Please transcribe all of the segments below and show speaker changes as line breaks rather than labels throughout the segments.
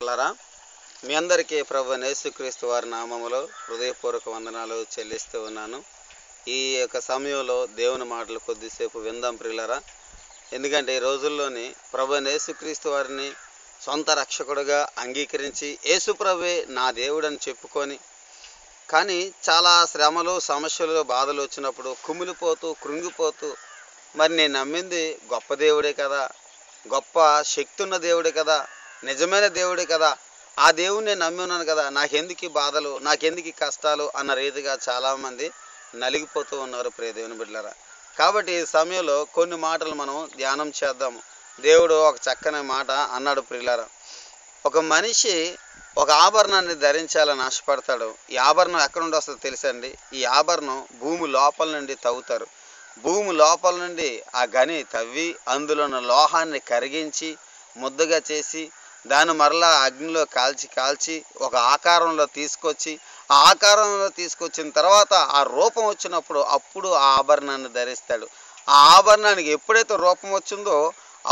లారా మీ అందరికీ ప్రభు యేసుక్రీస్తు వారి నామములో హృదయపూర్వక వందనాలు చెల్లిస్తూ ఉన్నాను. ఈ యొక్క సమయంలో దేవుని మాటలు కొద్దిసేపు విందాం ప్రియులారా. ఎందుకంటే ఈ రోజుల్లోని ప్రభు యేసుక్రీస్తు వారిని సొంత రక్షకుడుగా అంగీకరించి యేసు ప్రభువే నా దేవుడని చెప్పుకొని, కానీ చాలా శ్రమలు, సమస్యలు, బాధలు వచ్చినప్పుడు కుమిలిపోతూ కృంగిపోతూ, మరి నేను నమ్మింది గొప్ప దేవుడే కదా, గొప్ప శక్తి ఉన్న దేవుడే కదా, నిజమైన దేవుడే కదా, ఆ దేవుడిని నేను నమ్మి ఉన్నాను కదా, నాకెందుకు ఈ బాధలు, నాకెందుకు ఈ కష్టాలు అన్న రీతిగా చాలామంది నలిగిపోతూ ఉన్నారు ప్రియ దేవుని బిడ్డలారా. కాబట్టి ఈ సమయంలో కొన్ని మాటలు మనం ధ్యానం చేద్దాము. దేవుడు ఒక చక్కని మాట అన్నాడు ప్రియులారా. ఒక మనిషి ఒక ఆభరణాన్ని ధరించాలని ఆశపడతాడు. ఈ ఆభరణం ఎక్కడ నుండి వస్తుందో తెలుసండి? ఈ ఆభరణం భూమి లోపల నుండి తవ్వుతారు. భూమి లోపల నుండి ఆ గని తవ్వి అందులో ఉన్న లోహాన్ని కరిగించి ముద్దగా చేసి దాన్ని మరలా అగ్నిలో కాల్చి ఒక ఆకారంలో తీసుకొచ్చి, ఆ ఆకారంలో తీసుకొచ్చిన తర్వాత ఆ రూపం వచ్చినప్పుడు అప్పుడు ఆ ఆభరణాన్ని ధరిస్తాడు. ఆ ఆభరణానికి ఎప్పుడైతే రూపం వచ్చిందో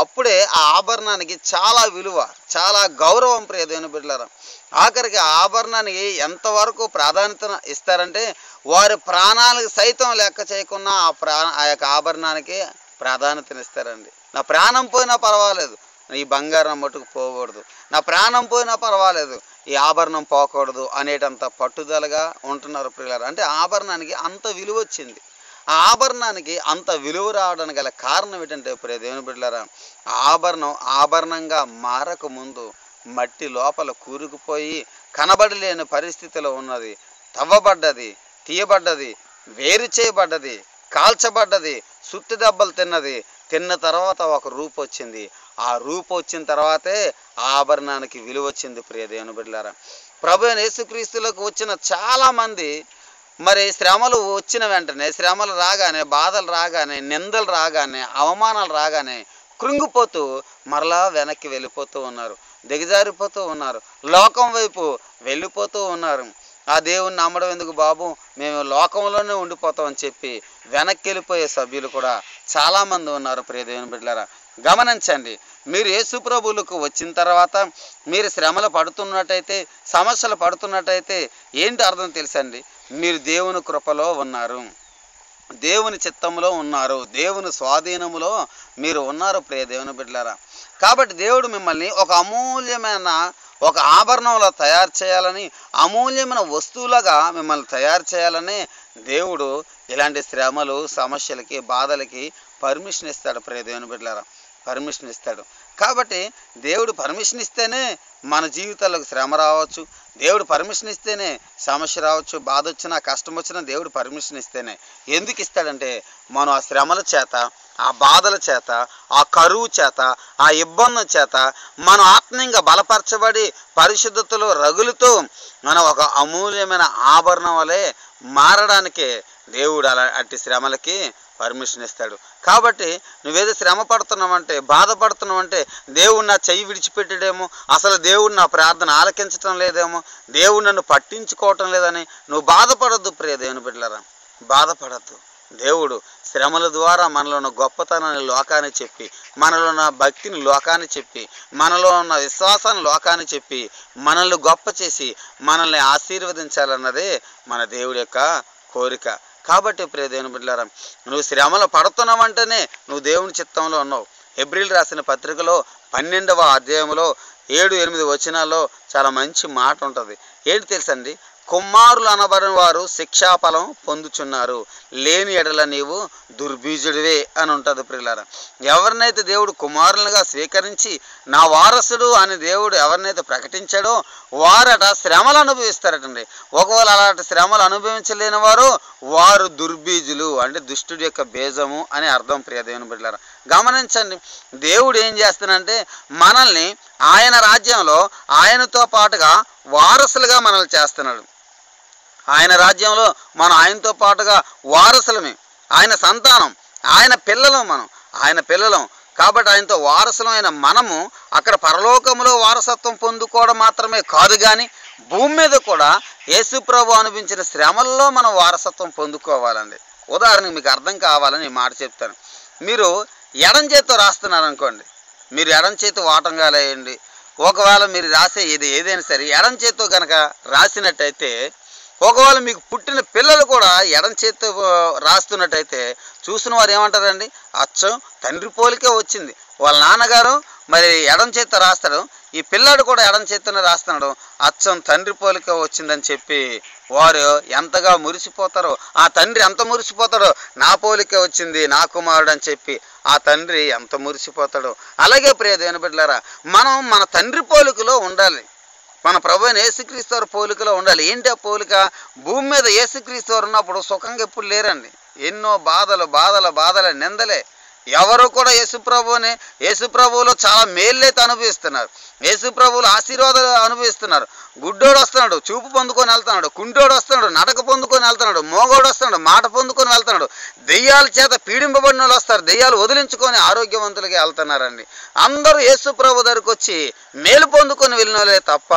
అప్పుడే ఆ ఆభరణానికి చాలా విలువ, చాలా గౌరవం ప్రియ దేవుని బిడ్డలారా. ఆఖరికి ఆ ఆభరణానికి ఎంతవరకు ప్రాధాన్యత ఇస్తారంటే వారి ప్రాణాలకు సైతం లెక్క చేయకుండా ఆ యొక్క ఆభరణానికి ప్రాధాన్యతనిస్తారండి. నా ప్రాణం పోయినా పర్వాలేదు, ఈ బంగారం మట్టుకు పోకూడదు, నా ప్రాణం పోయినా పర్వాలేదు, ఈ ఆభరణం పోకూడదు అనేటంత పట్టుదలగా ఉంటున్నారు ప్రియులారా. అంటే ఆభరణానికి అంత విలువ వచ్చింది. ఆ ఆభరణానికి అంత విలువ రావడానికి గల కారణం ఏంటంటే ప్రియ దేవుని బిడ్డలారా, ఆభరణం ఆభరణంగా మారక ముందు మట్టి లోపల కూరుకుపోయి కనబడలేని పరిస్థితిలో ఉన్నది. తవ్వబడ్డది, తీయబడ్డది, వేరు చేయబడ్డది, కాల్చబడ్డది, సుత్తి దెబ్బలు తిన్న తర్వాత ఒక రూపు వచ్చింది. ఆ రూపు వచ్చిన తర్వాతే ఆభరణానికి విలువ వచ్చింది ప్రియ దేవుని బిడ్డలారా. ప్రభు అయిన యేసుక్రీస్తులకు వచ్చిన చాలామంది మరి శ్రమలు వచ్చిన వెంటనే, శ్రమలు రాగానే, బాధలు రాగానే, నిందలు రాగానే, అవమానాలు రాగానే కృంగిపోతూ మరలా వెనక్కి వెళ్ళిపోతూ ఉన్నారు, దిగజారిపోతూ ఉన్నారు, లోకం వైపు వెళ్ళిపోతూ ఉన్నారు. ఆ దేవుణ్ణి నమ్మడం ఎందుకు బాబు, మేము లోకంలోనే ఉండిపోతామని చెప్పి వెనక్కి వెళ్ళిపోయే సభ్యులు కూడా చాలామంది ఉన్నారు ప్రియ దేవుని బిడ్డలారా. గమనించండి, మీరు యేసు ప్రభువులకు వచ్చిన తర్వాత మీరు శ్రమలు పడుతున్నట్టయితే, సమస్యలు పడుతున్నట్టయితే ఏంటి అర్థం తెలుసండి? మీరు దేవుని కృపలో ఉన్నారు, దేవుని చిత్తంలో ఉన్నారు, దేవుని స్వాధీనములో మీరు ఉన్నారు ప్రియ దేవుని బిడ్డలారా. కాబట్టి దేవుడు మిమ్మల్ని ఒక అమూల్యమైన ఒక ఆభరణంలో తయారు చేయాలని, అమూల్యమైన వస్తువులుగా మిమ్మల్ని తయారు చేయాలని దేవుడు ఇలాంటి శ్రమలు, సమస్యలకి, బాధలకి పర్మిషన్ ఇస్తాడు ప్రియ దేవుని బిడ్డలారా, పర్మిషన్ ఇస్తాడు. కాబట్టి దేవుడు పర్మిషన్ ఇస్తేనే మన జీవితాలకు శ్రమ రావచ్చు, దేవుడు పర్మిషన్ ఇస్తేనే సమస్య రావచ్చు, బాధ వచ్చినా కష్టం వచ్చినా దేవుడు పర్మిషన్ ఇస్తేనే. ఎందుకు ఇస్తాడంటే మనం ఆ శ్రమల చేత, ఆ బాధల చేత, ఆ కరువు చేత, ఆ ఇబ్బందుల చేత మనం ఆత్మీయంగా బలపరచబడి పరిశుద్ధతలో రగులుతూ మనం ఒక అమూల్యమైన ఆభరణం వలె మారడానికే దేవుడు అట్టి శ్రమలకి పర్మిషన్ ఇస్తాడు. కాబట్టి నువ్వేదో శ్రమ పడుతున్నావంటే, బాధపడుతున్నావంటే దేవుడు నా చెయ్యి విడిచిపెట్టడేమో, అసలు దేవుడు నా ప్రార్థన ఆలకించటం లేదేమో, దేవుడు నన్ను పట్టించుకోవటం లేదని నువ్వు బాధపడద్దు ప్రియ దేవుని బిడ్డలారా, బాధపడద్దు. దేవుడు శ్రమల ద్వారా మనలో ఉన్న గొప్పతనాన్ని లోకాన్ని చెప్పి, మనలో ఉన్న భక్తిని లోకాన్ని చెప్పి, మనలో ఉన్న విశ్వాసాన్ని లోకాన్ని చెప్పి, మనల్ని గొప్ప చేసి మనల్ని ఆశీర్వదించాలన్నదే మన దేవుడి యొక్క కోరిక. కాబట్టి ప్రియ దేవుని బిడ్డలారా, నువ్వు శ్రమలు పడుతున్నావంటేనే నువ్వు దేవుని చిత్తంలో ఉన్నావు. హెబ్రీయులు రాసిన పత్రికలో 12వ అధ్యాయంలో 7-8 వచనాల్లో చాలా మంచి మాట ఉంటుంది. ఏంటి తెలుసండి? కుమారులు అనబడిన వారు శిక్షాఫలం పొందుచున్నారు, లేని ఎడల నీవు దుర్బీజుడివే అని ఉంటుంది ప్రియులారా. ఎవరినైతే దేవుడు కుమారులుగా స్వీకరించి నా వారసుడు అని దేవుడు ఎవరినైతే ప్రకటించాడో వారట శ్రమలు అనుభవిస్తారటండి. ఒకవేళ అలాంటి శ్రమలు అనుభవించలేని వారు దుర్బీజులు, అంటే దుష్టుడి యొక్క బీజము అని అర్థం ప్రియ దేవుని బిడ్డలారా. గమనించండి, దేవుడు ఏం చేస్తానంటే మనల్ని ఆయన రాజ్యంలో ఆయనతో పాటుగా వారసులుగా మనల్ని చేస్తున్నాడు. ఆయన రాజ్యంలో మనం ఆయనతో పాటుగా వారసులమే, ఆయన సంతానం, ఆయన పిల్లలు, మనం ఆయన పిల్లలం. కాబట్టి ఆయనతో వారసులమైన మనము అక్కడ పరలోకంలో వారసత్వం పొందుకోవడం మాత్రమే కాదు, కానీ భూమి మీద కూడా యేసు ప్రభు అనిపించిన శ్రమల్లో మనం వారసత్వం పొందుకోవాలండి. ఉదాహరణకు మీకు అర్థం కావాలని ఈ మాట చెప్తాను. మీరు ఎడం చేతితో రాస్తున్నారు అనుకోండి, మీరు ఎడం చేతి వాటంగా లేయండి, ఒకవేళ మీరు రాసే ఏదైనా సరే ఎడం చేత్తో కనుక రాసినట్టయితే, ఒకవేళ మీకు పుట్టిన పిల్లలు కూడా ఎడం చేత్తో రాస్తున్నట్టయితే చూసిన వారు ఏమంటారండి? అచ్చం తండ్రి పోలికే వచ్చింది. వాళ్ళ నాన్నగారు మరి ఎడం చేత్తో రాస్తాడు, ఈ పిల్లాడు కూడా ఎడం చేత్తోనే రాస్తున్నాడు, అచ్చం తండ్రి పోలిక వచ్చిందని చెప్పి వారు ఎంతగా మురిసిపోతారో, ఆ తండ్రి ఎంత మురిసిపోతాడో, నా పోలికే వచ్చింది నా కుమారుడు అని చెప్పి ఆ తండ్రి ఎంత మురిసిపోతాడో. అలాగే ప్రియ దేవుని బిడ్డలారా, మనం మన తండ్రి పోలికలో ఉండాలి. మన ప్రభు అయిన యేసుక్రీస్తు వారి పోలికలో ఉండాలి. ఏంటి ఆ పోలిక? భూమి మీద యేసుక్రీస్తు వారు ఉన్నప్పుడు సుఖంగా ఎప్పుడు లేరండి. ఎన్నో బాధలు నిందలే. ఎవరు కూడా యేసుప్రభువులో చాలా మేళ్ళైతే అనుభవిస్తున్నారు. యేసుప్రభువులు ఆశీర్వాదాలు అనుభవిస్తున్నారు. గుడ్డోడు వస్తున్నాడు, చూపు పొందుకొని వెళ్తున్నాడు. కుంటోడు వస్తున్నాడు, నడక పొందుకొని వెళ్తున్నాడు. మోగోడు వస్తున్నాడు, మాట పొందుకొని వెళ్తున్నాడు. దెయ్యాల చేత పీడింపబడిన వాళ్ళు వస్తారు, దెయ్యాలు వదిలించుకొని ఆరోగ్యవంతులుగా వెళ్తున్నారండి. అందరూ యేసుప్రభు దగ్గరకు వచ్చి మేలు పొందుకొని వెళ్ళిన వాళ్ళే తప్ప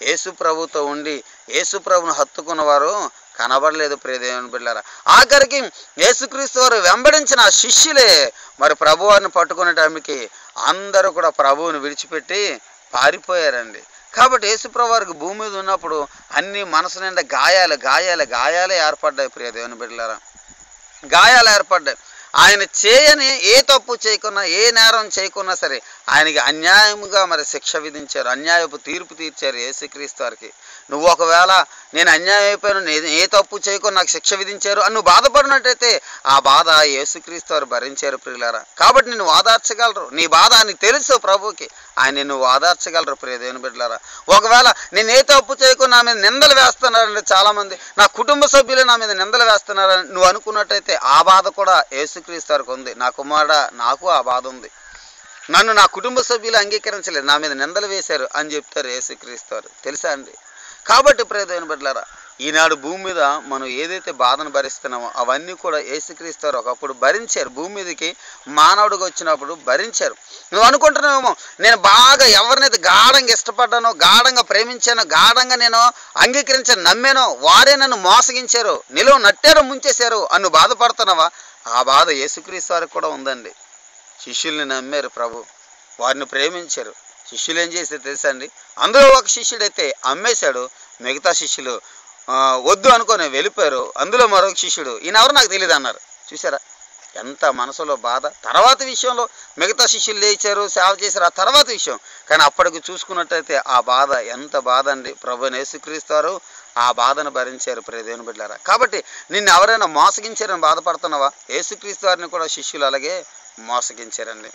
యేసుప్రభుతో ఉండి యేసుప్రభును హత్తుకున్న వారు కనబడలేదు. ప్రియ దేవుని బిడ్డలారా, ఆఖరికి యేసుక్రీస్తు వారు వెంబడించిన ఆ శిష్యులే మరి ప్రభువారిని పట్టుకునే టైంకి అందరూ కూడా ప్రభువుని విడిచిపెట్టి పారిపోయారండి. కాబట్టి యేసుప్రభు వారికి భూమి మీద ఉన్నప్పుడు అన్ని మనసు నిండా గాయాలే ఏర్పడ్డాయి. ప్రియ దేవుని బిడ్డలారా, గాయాలు ఏర్పడ్డాయి. ఆయన చేయని ఏ తప్పు చేయకున్నా, ఏ నేరం చేయకున్నా సరే ఆయనకి అన్యాయముగా మరి శిక్ష విధించారు, అన్యాయపు తీర్పు తీర్చారు యేసుక్రీస్తు వారికి. నువ్వు ఒకవేళ నేను అన్యాయం అయిపోయాను, నేను ఏ తప్పు చేయకుండా నాకు శిక్ష విధించారు అని నువ్వు బాధపడినట్టయితే ఆ బాధ యేసుక్రీస్తు వారు భరించారు ప్రియులారా. కాబట్టి నిన్ను ఓదార్చగలరు. నీ బాధ ఆయనకి తెలుసు ప్రభువుకి, ఆయన నిన్ను ఓదార్చగలరు. ప్రియ దేవుని బిడ్డలారా, ఒకవేళ నేను ఏ తప్పు చేయకుండా నా మీద నిందలు వేస్తున్నారండి చాలామంది, నా కుటుంబ సభ్యులు నా మీద నిందలు వేస్తున్నారని నువ్వు అనుకున్నట్టయితే ఆ బాధ కూడా యేసుక్రీస్తు వారికి ఉంది. నా కుమారుడా, నాకు ఆ బాధ ఉంది, నన్ను నా కుటుంబ సభ్యులు అంగీకరించలేదు, నా మీద నిందలు వేశారు అని చెప్తారు యేసుక్రీస్తు వారు. తెలుసా అండి? కాబట్టి ప్రియ దేవుని బిడ్డలారా, ఈనాడు భూమి మీద మనం ఏదైతే బాధను భరిస్తున్నామో అవన్నీ కూడా యేసుక్రీస్తు వారు ఒకప్పుడు భరించారు. భూమి మీదకి మానవుడిగా వచ్చినప్పుడు భరించారు. నువ్వు అనుకుంటున్నావేమో, నేను బాగా ఎవరినైతే గాఢంగా ఇష్టపడ్డానో, గాఢంగా ప్రేమించానో, గాఢంగా నేను అంగీకరించాను, నమ్మానో, వారే నన్ను మోసగించారు, నిలువ నట్టారు, ముంచేశారు అని నువ్వు బాధపడుతున్నావా? ఆ బాధ యేసుక్రీస్తు వారికి కూడా ఉందండి. శిష్యుల్ని నమ్మారు ప్రభు, వారిని ప్రేమించారు. శిష్యులు ఏం చేశారు తెలుసా అండి? అందులో ఒక శిష్యుడైతే అమ్మేశాడు, మిగతా శిష్యులు వద్దు అనుకొని వెళ్ళిపోయారు. అందులో మరొక శిష్యుడు ఈయన ఎవరు నాకు తెలియదు అన్నారు. చూసారా ఎంత మనసులో బాధ? తర్వాత విషయంలో మిగతా శిష్యులు లేచారు, సేవ చేశారు, ఆ తర్వాత విషయం. కానీ అప్పటికి చూసుకున్నట్టయితే ఆ బాధ ఎంత బాధ అండి. ప్రభువైన యేసుక్రీస్తు వారు ఆ బాధను భరించారు. ప్రియ దేవుని బిడ్డలారా, కాబట్టి నిన్ను ఎవరైనా మోసగించారని బాధపడుతున్నావా? యేసుక్రీస్తు వారిని కూడా శిష్యులు అలాగే మోసగించారండి.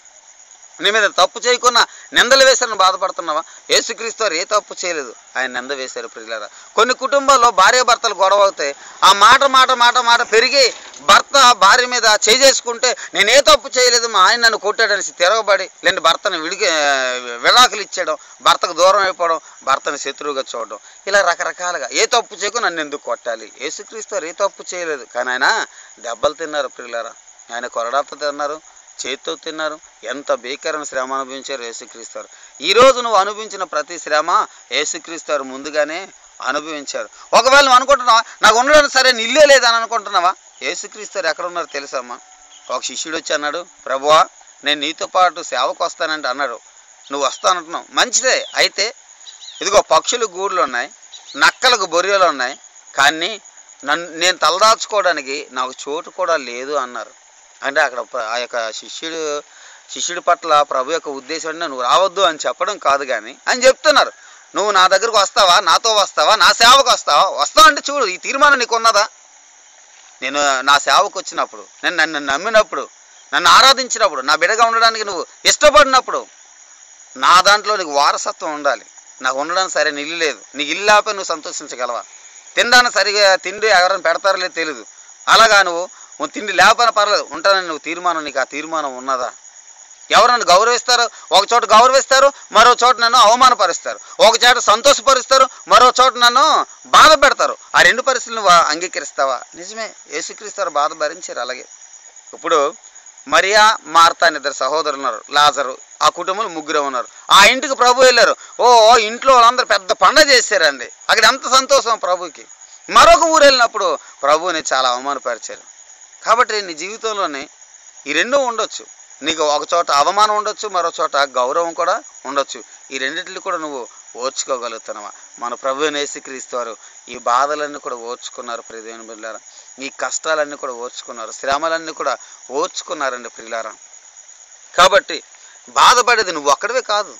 నీ మీద తప్పు చేయకుండా నిందలు వేశారని బాధపడుతున్నావా? యేసుక్రీస్తు వారు ఏ తప్పు చేయలేదు, ఆయన నింద వేశారు. ప్రియులారా, కొన్ని కుటుంబాల్లో భార్యాభర్తలు గొడవ అవుతాయి, ఆ మాట పెరిగి భర్త భార్య మీద చేసుకుంటే నేను ఏ తప్పు చేయలేదు, మా ఆయన నన్ను కొట్టాడనేసి తిరగబడి, లేదంటే భర్తను విడాకులు ఇచ్చేయడం, భర్తకు దూరం అయిపోవడం, భర్తను శత్రువుగా చూడడం, ఇలా రకరకాలుగా ఏ తప్పు చేయకుండా నన్ను ఎందుకు కొట్టాలి? యేసుక్రీస్తు వారు ఏ తప్పు చేయలేదు, కానీ ఆయన దెబ్బలు తిన్నారు. ప్రియులారా, ఆయన కొరడాతో తిన్నారు, చేతితో తిన్నారు. ఎంత భీకరమైన శ్రమ అనుభవించారు యేసుక్రీస్తు వారు. ఈరోజు నువ్వు అనుభవించిన ప్రతి శ్రమ యేసుక్రీస్తు వారు ముందుగానే అనుభవించారు. ఒకవేళ నువ్వు అనుకుంటున్నావా నాకు ఉండడానికి సరే ఇల్లే లేదని అనుకుంటున్నావా? యేసుక్రీస్తు వారు ఎక్కడ ఉన్నారు తెలుసమ్మా? ఒక శిష్యుడు వచ్చి అన్నాడు, ప్రభువా నేను నీతో పాటు సేవకు వస్తానంటే అన్నాడు. నువ్వు వస్తానంటున్నావు, మంచిదే. అయితే ఇదిగో పక్షులు గూడులు ఉన్నాయి, నక్కలకు బొరియలు ఉన్నాయి, కానీ నేను తలదాచుకోవడానికి నాకు చోటు కూడా లేదు అన్నారు. అంటే అక్కడ ఆ యొక్క శిష్యుడి పట్ల ప్రభు యొక్క ఉద్దేశం అంటే నువ్వు రావద్దు అని చెప్పడం కాదు కానీ అని చెప్తున్నారు. నువ్వు నా దగ్గరకు వస్తావా, నాతో వస్తావా, నా సేవకు వస్తావా అంటే చూడు, ఈ తీర్మానం నీకు ఉన్నదా? నేను నా సేవకు వచ్చినప్పుడు, నేను నన్ను నమ్మినప్పుడు, నన్ను ఆరాధించినప్పుడు, నా బిడ్డగా ఉండడానికి నువ్వు ఇష్టపడినప్పుడు నా దాంట్లో నీకు వారసత్వం ఉండాలి. నాకు ఉండడానికి సరే ఇల్లు లేదు, నీకు ఇల్లు లేకపోతే నువ్వు సంతోషించగలవా? తినడానికి సరిగా తిండి ఎవరైనా పెడతారో లేదు తెలియదు, అలాగా నువ్వు తిండి లేకపోయినా పర్లేదు ఉంటానని నువ్వు తీర్మానం, నీకు ఆ తీర్మానం ఉన్నదా? ఎవరు నన్ను గౌరవిస్తారు, ఒక చోట గౌరవిస్తారు, మరో చోట నన్ను అవమానపరుస్తారు, ఒక చోట సంతోషపరుస్తారు, మరో చోట నన్ను బాధ పెడతారు. ఆ రెండు పరిస్థితులు నువ్వు అంగీకరిస్తావా? నిజమే, యేసుక్రీస్తు బాధ భరించారు. అలాగే ఇప్పుడు మరియా మార్తా అని ఇద్దరు సహోదరులు ఉన్నారు, లాజరు, ఆ కుటుంబంలో ముగ్గురు ఉన్నారు. ఆ ఇంటికి ప్రభు వెళ్ళారు. ఇంట్లో వాళ్ళందరూ పెద్ద పండగ చేశారండి. అక్కడ ఎంత సంతోషం ప్రభుకి. మరొక ఊరు వెళ్ళినప్పుడు ప్రభువుని చాలా అవమానపరిచారు. కాబట్టి నీ జీవితంలోనే ఈ రెండూ ఉండొచ్చు. నీకు ఒక చోట అవమానం ఉండొచ్చు, మరో చోట గౌరవం కూడా ఉండొచ్చు. ఈ రెండింటిని కూడా నువ్వు ఓర్చుకోగలుగుతున్నావా? మన ప్రభువైన యేసుక్రీస్తు వారు ఈ బాధలన్నీ కూడా ఓర్చుకున్నారు ప్రియమైన బిడ్డలారా. ఈ కష్టాలన్నీ కూడా ఓర్చుకున్నారు, శ్రమలన్నీ కూడా ఓర్చుకున్నారండి ప్రియులారా. కాబట్టి బాధపడేది నువ్వు ఒక్కడివే కాదు,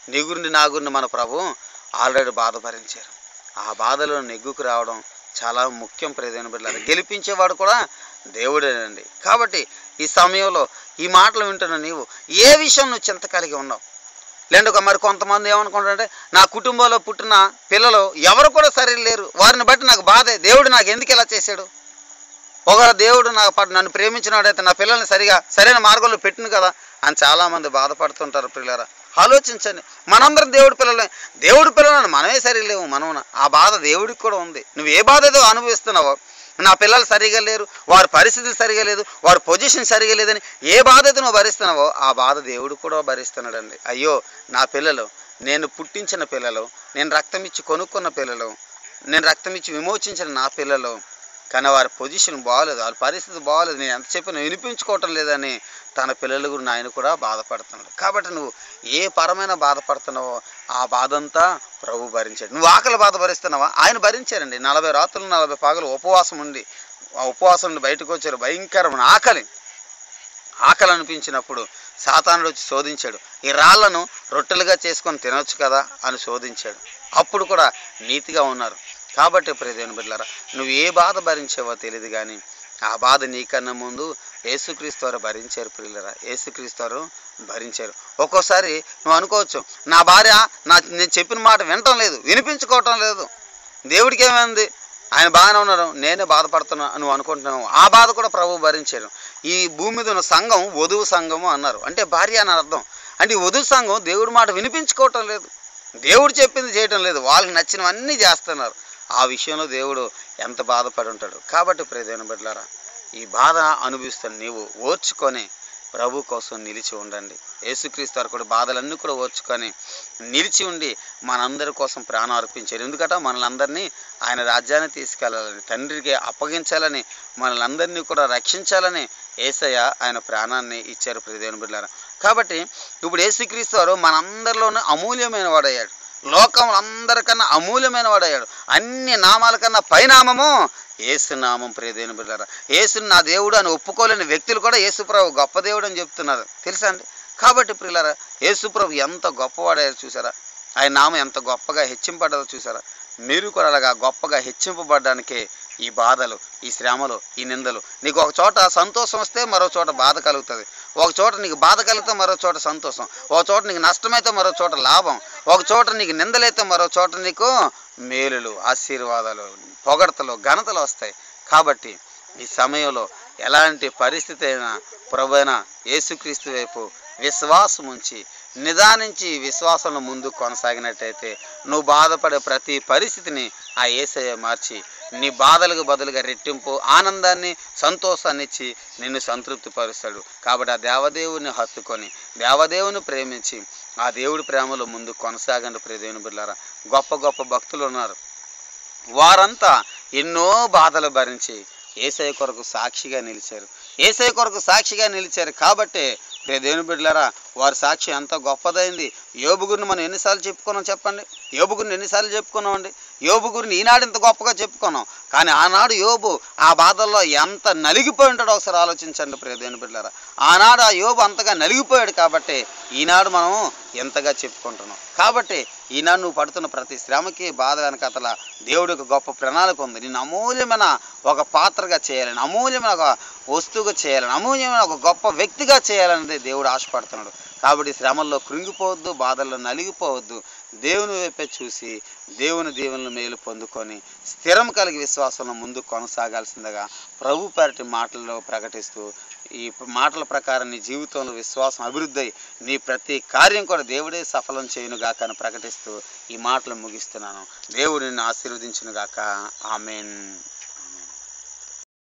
నీ గురించి నా గురించి మన ప్రభు ఆల్రెడీ బాధ భరించారు. ఆ బాధలో నెగ్గుకు రావడం చాలా ముఖ్యం ప్రియమైన బిడ్డలారా. గెలిపించేవాడు కూడా దేవుడేనండి. కాబట్టి ఈ సమయంలో ఈ మాటలు వింటున్న నీవు ఏ విషయం నువ్వు చింత కలిగి ఉన్నావు? లేదంటే మరి కొంతమంది ఏమనుకుంటారంటే, నా కుటుంబంలో పుట్టిన పిల్లలు ఎవరు కూడా సరిగ్గా లేరు, వారిని బట్టి నాకు బాధే, దేవుడు నాకు ఎందుకు ఇలా చేశాడు? ఒకవేళ దేవుడు నన్ను ప్రేమించినాడైతే నా పిల్లల్ని సరైన మార్గంలో పెట్టిను కదా అని చాలామంది బాధపడుతుంటారు ప్రియులారా. ఆలోచించండి, మనందరం దేవుడి పిల్లలని మనమే సరిగా లేవు. ఆ బాధ దేవుడికి కూడా ఉంది. నువ్వు ఏ బాధ ఏదో అనుభవిస్తున్నావో, నా పిల్లలు సరిగా లేరు, వారి పరిస్థితులు సరిగా లేదు, వారి పొజిషన్ సరిగా లేదని ఏ బాధ అయితే నువ్వు భరిస్తున్నావో ఆ బాధ దేవుడు కూడా భరిస్తున్నాడండి. అయ్యో నా పిల్లలు, నేను పుట్టించిన పిల్లలు, నేను రక్తం ఇచ్చి కొనుక్కున్న పిల్లలు, నేను రక్తం ఇచ్చి విమోచించిన నా పిల్లలు, కానీ వారి పొజిషన్ బాగోలేదు, వారి పరిస్థితి బాగోలేదు, నేను ఎంత చెప్పినా వినిపించుకోవటం లేదని తన పిల్లల గురించి ఆయన కూడా బాధపడుతున్నాడు. కాబట్టి నువ్వు ఏ పరమైన బాధపడుతున్నావో ఆ బాధ అంతా ప్రభు భరించాడు. నువ్వు ఆకలి బాధ భరిస్తున్నావా? ఆయన భరించారండి. 40 రాత్రులు 40 పగలు ఉపవాసం ఉండి, ఆ ఉపవాసం నుండి బయటకు వచ్చారు. భయంకరమైన ఆకలి అనిపించినప్పుడు సాతానుడు వచ్చి శోధించాడు. ఈ రాళ్లను రొట్టెలుగా చేసుకొని తినొచ్చు కదా అని శోధించాడు. అప్పుడు కూడా నీతిగా ఉన్నారు. కాబట్టి ప్రియమైన బిడ్డలారా, నువ్వు ఏ బాధ భరించావో తెలియదు, కానీ ఆ బాధ నీకన్నా ముందు యేసుక్రీస్తు వారు భరించారు ప్రియులారా. యేసుక్రీస్తు వారు భరించారు. ఒక్కోసారి నువ్వు అనుకోవచ్చు, నా భార్య నేను చెప్పిన మాట వినటం లేదు, వినిపించుకోవటం లేదు, దేవుడికి ఏమైంది, ఆయన బాగానే ఉన్నారు, నేనే బాధపడుతున్నా నువ్వు అనుకుంటున్నావు. ఆ బాధ కూడా ప్రభు భరించారు. ఈ భూమి మీద ఉన్న సంఘం వధువు సంఘము అన్నారు, అంటే భార్య అని అర్థం. అంటే ఈ వధువు సంఘం దేవుడి మాట వినిపించుకోవటం లేదు, దేవుడు చెప్పింది చేయటం లేదు, వాళ్ళకి నచ్చినవన్నీ చేస్తున్నారు. ఆ విషయంలో దేవుడు ఎంత బాధపడి ఉంటాడు. కాబట్టి ప్రియమైన బిడ్డలారా, ఈ బాధ అనుభవిస్తున్న నీవు ఓర్చుకొని ప్రభు కోసం నిలిచి ఉండండి. యేసుక్రీస్తు వారు కూడా బాధలన్నీ కూడా ఓర్చుకొని నిలిచి ఉండి మనందరి కోసం ప్రాణం అర్పించారు. ఎందుకంటే మనలందరినీ ఆయన రాజ్యాన్ని తీసుకెళ్ళాలని, తండ్రికి అప్పగించాలని, మనలందరినీ కూడా రక్షించాలని యేసయ్య ఆయన ప్రాణాన్ని ఇచ్చారు ప్రియమైన బిడ్డలారా. కాబట్టి ఇప్పుడు యేసుక్రీస్తు వారు మనందరిలోనూ అమూల్యమైన వాడయ్యాడు. లోకం అందరికన్నా అమూల్యమైన వాడయ్యాడు. అన్ని నామాల కన్నా పైనామము యేసు నామం ప్రియమైన బిడ్డలారా. యేసుని నా దేవుడు అని ఒప్పుకోలేని వ్యక్తులు కూడా యేసుప్రభు గొప్ప దేవుడు అని చెప్తున్నారు, తెలుసా అండి? కాబట్టి ప్రియులారా, యేసుప్రభు ఎంత గొప్పవాడయ్యారు చూసారా, ఆయన నామం ఎంత గొప్పగా హెచ్చింపడ్డదో చూసారా. మీరు కూడా అలాగా గొప్పగా హెచ్చింపబడ్డానికే ఈ బాధలు, ఈ శ్రమలు, ఈ నిందలు. నీకు ఒక చోట సంతోషం వస్తే మరో చోట బాధ కలుగుతుంది, ఒక చోట నీకు బాధ కలిగితే మరో చోట సంతోషం, ఒక చోట నీకు నష్టమైతే మరో చోట లాభం, ఒక చోట నీకు నిందలైతే మరో చోట నీకు మేలులు, ఆశీర్వాదాలు, పొగడతలు, ఘనతలు వస్తాయి. కాబట్టి ఈ సమయంలో ఎలాంటి పరిస్థితి అయినా ప్రభువైన యేసుక్రీస్తు వైపు విశ్వాసం ఉంచి నిదానించి విశ్వాసంలో ముందు కొనసాగినట్టయితే నువ్వు బాధపడే ప్రతి పరిస్థితిని ఆ యేసయ్య మార్చి నీ బాధలకు బదులుగా రెట్టింపు ఆనందాన్ని, సంతోషాన్ని ఇచ్చి నిన్ను సంతృప్తి పరుస్తాడు. కాబట్టి ఆ దేవదేవుని హత్తుకొని దేవదేవుని ప్రేమించి ఆ దేవుడి ప్రేమలో ముందు కొనసాగండి ప్రియమైన బిడ్డలారా. గొప్ప గొప్ప భక్తులు ఉన్నారు, వారంతా ఎన్నో బాధలు భరించి యేసయ్య కొరకు సాక్షిగా నిలిచారు. కాబట్టి దేవుని బిడ్డలారా, వారి సాక్షి ఎంత గొప్పదైంది. యోబు గురిని మనం ఎన్నిసార్లు చెప్పుకున్నాం చెప్పండి? యోబు గురిని ఎన్నిసార్లు చెప్పుకున్నామండి? యోబు గురిని ఈనాడు ఇంత గొప్పగా చెప్పుకున్నాం, కానీ ఆనాడు యోబు ఆ బాధల్లో ఎంత నలిగిపోయి ఉంటాడో ఒకసారి ఆలోచించండి దేవుని బిడ్డలారా. ఆనాడు ఆ యోబు అంతగా నలిగిపోయాడు కాబట్టి ఈనాడు మనం ఎంతగా చెప్పుకుంటున్నాం. కాబట్టి ఈనాడు నువ్వు పడుతున్న ప్రతి శ్రమకి, బాధ వెనకతల దేవుడి ఒక గొప్ప ప్రణాళిక ఉంది. నిన్ను అమూల్యమైన ఒక పాత్రగా చేయాలని, అమూల్యమైన ఒక వస్తువుగా చేయాలని, అమూల్యమైన ఒక గొప్ప వ్యక్తిగా చేయాలనేది దేవుడు ఆశపడుతున్నాడు. కాబట్టి శ్రమల్లో కృంగిపోవద్దు, బాధల్లో నలిగిపోవద్దు. దేవుని వైపే చూసి దేవుని దీవెనలు మేలు పొందుకొని స్థిరం కలిగి విశ్వాసంలో ముందు కొనసాగాల్సిందిగా ప్రభు పేరటి మాటల్లో ప్రకటిస్తూ, ఈ మాటల ప్రకారం నీ జీవితంలో విశ్వాసం అభివృద్ధి అయి నీ ప్రతి కార్యం కూడా దేవుడే సఫలం చేయునుగాక అని ప్రకటిస్తూ ఈ మాటలు ముగిస్తున్నాను. దేవుడు నిన్ను ఆశీర్వదించునుగాక. ఆమేన్.